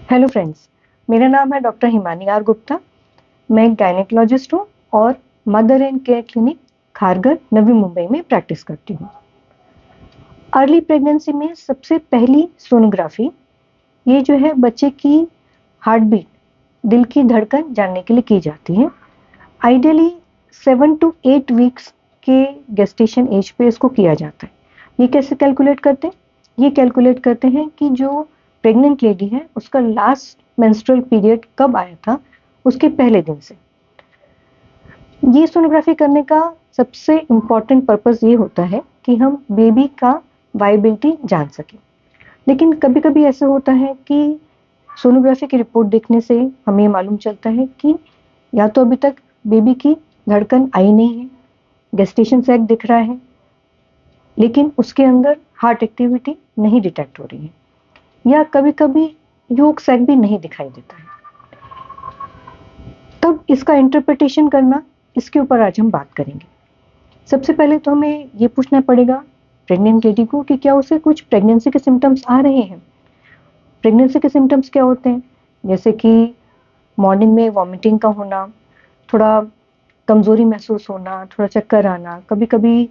Hello friends, मेरा नाम है डॉक्टर हिमानी आर गुप्ता। मैं एक गायनेकोलॉजिस्ट हूँ और mother and care clinic Kharghar Navi Mumbai में प्रैक्टिस करती हूँ। अर्ली प्रेगनेंसी में सबसे पहली सोनोग्राफी ये जो है बच्चे की हार्ट बीट, दिल की धड़कन जानने के लिए की जाती है। आइडियली 7 to 8 वीक्स के गेस्टेशन एज पे इसको किया जाता है। ये कैसे कैलकुलेट करते हैं? ये कैलकुलेट करते हैं कि जो प्रेग्नेंट लेडी है उसका लास्ट मेंस्ट्रुअल पीरियड कब आया था, उसके पहले दिन से। ये सोनोग्राफी करने का सबसे इम्पॉर्टेंट पर्पस ये होता है कि हम बेबी का वायबिलिटी जान सकें। लेकिन कभी कभी ऐसा होता है कि सोनोग्राफी की रिपोर्ट देखने से हमें मालूम चलता है कि या तो अभी तक बेबी की धड़कन आई नहीं है, गेस्टेशन सैक दिख रहा है, लेकिन उसके अंदर हार्ट एक्टिविटी नहीं डिटेक्ट हो रही है, या कभी कभी योक सैक भी नहीं दिखाई देता है। तब इसका इंटरप्रिटेशन करना, इसके ऊपर आज हम बात करेंगे। सबसे पहले तो हमें ये पूछना पड़ेगा प्रेग्नेंट लेडी को कि क्या उसे कुछ प्रेगनेंसी के सिम्टम्स आ रहे हैं। प्रेगनेंसी के सिम्टम्स क्या होते हैं? जैसे कि मॉर्निंग में वॉमिटिंग का होना, थोड़ा कमजोरी महसूस होना, थोड़ा चक्कर आना, कभी कभी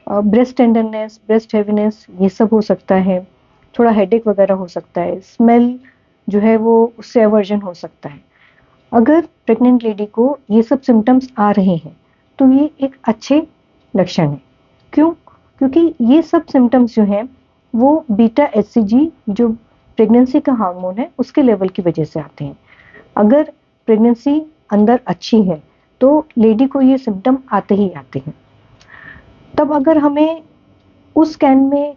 ब्रेस्ट टेंडरनेस, ब्रेस्ट हेवीनेस, ये सब हो सकता है। थोड़ा हेडेक वगैरह हो सकता है। स्मेल जो है वो उससे एवर्जन हो सकता है। अगर प्रेग्नेंट लेडी को ये सब सिम्टम्स आ रहे हैं तो ये एक अच्छे लक्षण है। क्यों? क्योंकि ये सब सिम्टम्स जो हैं वो बीटा एचसीजी, जो प्रेगनेंसी का हार्मोन है, उसके लेवल की वजह से आते हैं। अगर प्रेगनेंसी अंदर अच्छी है तो लेडी को ये सिम्टम आते ही आते हैं। तब अगर हमें उस स्कैन में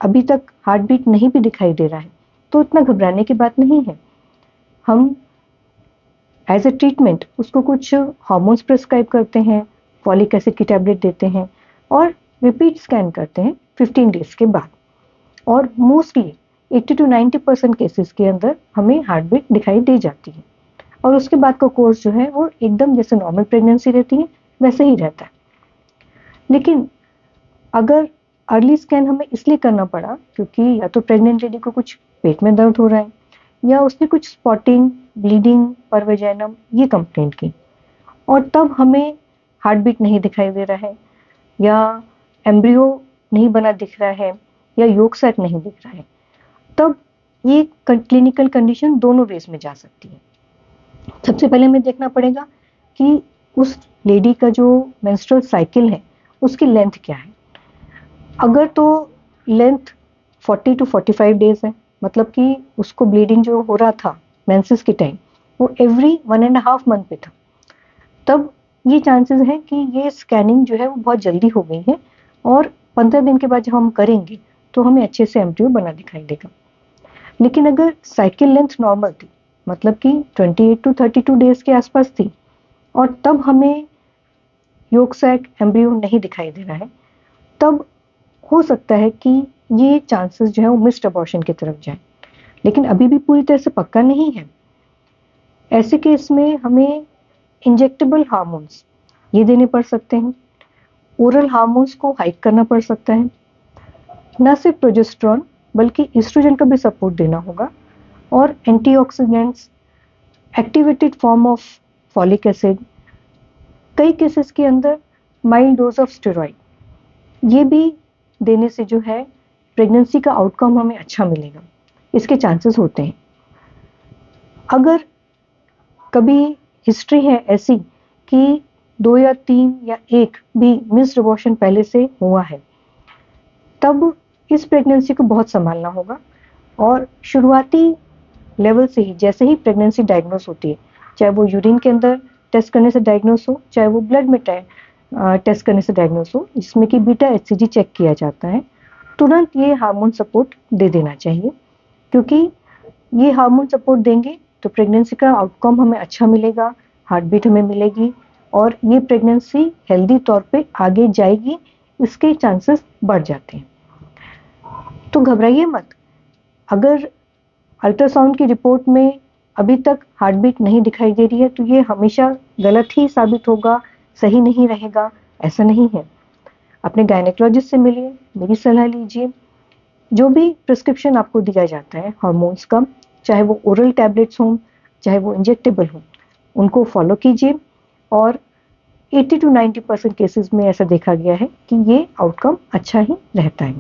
अभी तक हार्ट बीट नहीं भी दिखाई दे रहा है तो इतना घबराने की बात नहीं है। हम एज ए ट्रीटमेंट उसको कुछ हार्मोन्स प्रिस्क्राइब करते हैं, फॉलिक एसिड की टैबलेट देते हैं और रिपीट स्कैन करते हैं 15 डेज के बाद। और मोस्टली 80 to 90% केसेस के अंदर हमें हार्ट बीट दिखाई दे जाती है और उसके बाद का कोर्स जो है वो एकदम जैसे नॉर्मल प्रेगनेंसी रहती है वैसे ही रहता है। लेकिन अगर अर्ली स्कैन हमें इसलिए करना पड़ा क्योंकि या तो प्रेग्नेंट लेडी को कुछ पेट में दर्द हो रहा है या उसने कुछ स्पॉटिंग, ब्लीडिंग, परवेजाइनम ये कंप्लेंट की, और तब हमें हार्ट बीट नहीं दिखाई दे रहा है, या एम्ब्रियो नहीं बना दिख रहा है, या योक सैक नहीं दिख रहा है, तब ये क्लिनिकल कंडीशन दोनों वेज में जा सकती है। सबसे पहले हमें देखना पड़ेगा कि उस लेडी का जो मेंस्ट्रुअल साइकिल है उसकी लेंथ क्या है। अगर तो लेंथ 40 to 45 डेज है, मतलब कि उसको ब्लीडिंग जो हो रहा था मेंसेस के टाइम वो एवरी 1.5 मंथ पे था, तब ये चांसेस हैं कि ये स्कैनिंग जो है वो बहुत जल्दी हो गई है और 15 दिन के बाद जब हम करेंगे तो हमें अच्छे से एम्ब्रियो बना दिखाई देगा। लेकिन अगर साइकिल लेंथ नॉर्मल थी, मतलब कि 28 to 32 डेज के आसपास थी, और तब हमें योक सैक, एम्ब्रियो नहीं दिखाई दे रहा है, तब हो सकता है कि ये चांसेस जो है वो मिस्ड अबॉर्शन की तरफ जाए। लेकिन अभी भी पूरी तरह से पक्का नहीं है। ऐसे केस में हमें इंजेक्टेबल हार्मोन्स ये देने पड़ सकते हैं, ओरल हार्मोन्स को हाइक करना पड़ सकता है, न सिर्फ प्रोजेस्टेरॉन बल्कि एस्ट्रोजन का भी सपोर्ट देना होगा, और antioxidants, activated form of folic acid, कई केसेस के अंदर माइल्ड डोज ऑफ स्टेरॉइड ये भी देने से जो है प्रेगनेंसी का आउटकम हमें अच्छा मिलेगा। इसके चांसेस होते हैं। अगर कभी हिस्ट्री है ऐसी कि 2 या 3 या 1 भी मिस्ड अबॉर्शन पहले से हुआ है, तब इस प्रेगनेंसी को बहुत संभालना होगा। और शुरुआती लेवल से ही, जैसे ही प्रेगनेंसी डायग्नोस होती है, चाहे वो यूरिन के अंदर टेस्ट करने से डायग्नोस हो, चाहे वो ब्लड में टेस्ट करने से डायग्नोस हो, जिसमें कि बीटा एचसीजी चेक किया जाता है, तुरंत ये हार्मोन सपोर्ट दे देना चाहिए। क्योंकि ये हार्मोन सपोर्ट देंगे तो प्रेगनेंसी का आउटकम हमें अच्छा मिलेगा, हार्ट बीट हमें मिलेगी और ये प्रेगनेंसी हेल्दी तौर पे आगे जाएगी, इसके चांसेस बढ़ जाते हैं। तो घबराइए मत। अगर अल्ट्रासाउंड की रिपोर्ट में अभी तक हार्ट बीट नहीं दिखाई दे रही है तो ये हमेशा गलत ही साबित होगा, सही नहीं रहेगा, ऐसा नहीं है। अपने गायनेकोलॉजिस्ट से मिलिए, मेरी सलाह लीजिए। जो भी प्रिस्क्रिप्शन आपको दिया जाता है हार्मोन्स का, चाहे वो ओरल टैबलेट्स हों, चाहे वो इंजेक्टेबल हों, उनको फॉलो कीजिए और 80 to 90% केसेस में ऐसा देखा गया है कि ये आउटकम अच्छा ही रहता है।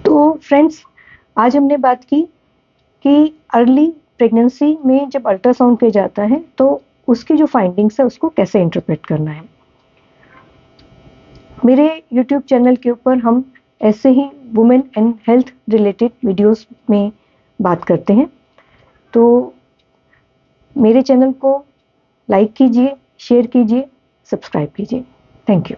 तो फ्रेंड्स, आज हमने बात की कि अर्ली प्रेगनेंसी में जब अल्ट्रासाउंड किया जाता है तो उसकी जो फाइंडिंग्स है उसको कैसे इंटरप्रेट करना है। मेरे YouTube चैनल के ऊपर हम ऐसे ही women and health related videos में बात करते हैं, तो मेरे चैनल को लाइक कीजिए, शेयर कीजिए, सब्सक्राइब कीजिए। Thank you.